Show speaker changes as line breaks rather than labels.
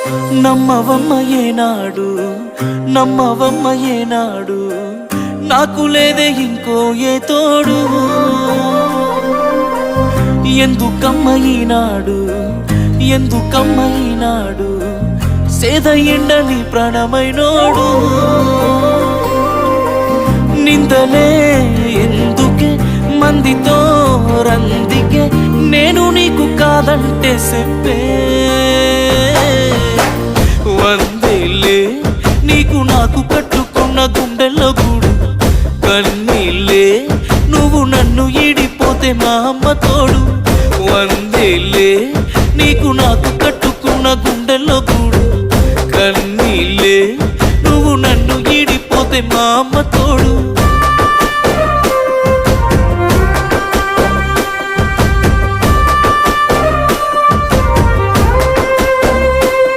నమ్మవమ్మ ఏనాడు నమ్మవమ్మ ఏనాడు నాకు లేదే ఇంకో ఏ తోడు ఎందుకమ్మ ఈనాడు ఎందుకమ్మ ఈనాడు సేద ఎండని ప్రాణమైనోడు నిందలే ఎందుకే మందితో రందికే నేను నీకు కాదంటే చెప్పే వందేలే నీకు నాకు కట్టుకున్న గుండెల్లో గూడు కన్నీళ్ళే నువ్వు నన్ను ఈడిపోతే మా అమ్మ తోడు వందేలే నీకు నాకు కట్టుకున్న గుండెల్లో గూడు కన్నీళ్ళే నువ్వు నన్ను ఈడిపోతే మా అమ్మ తోడు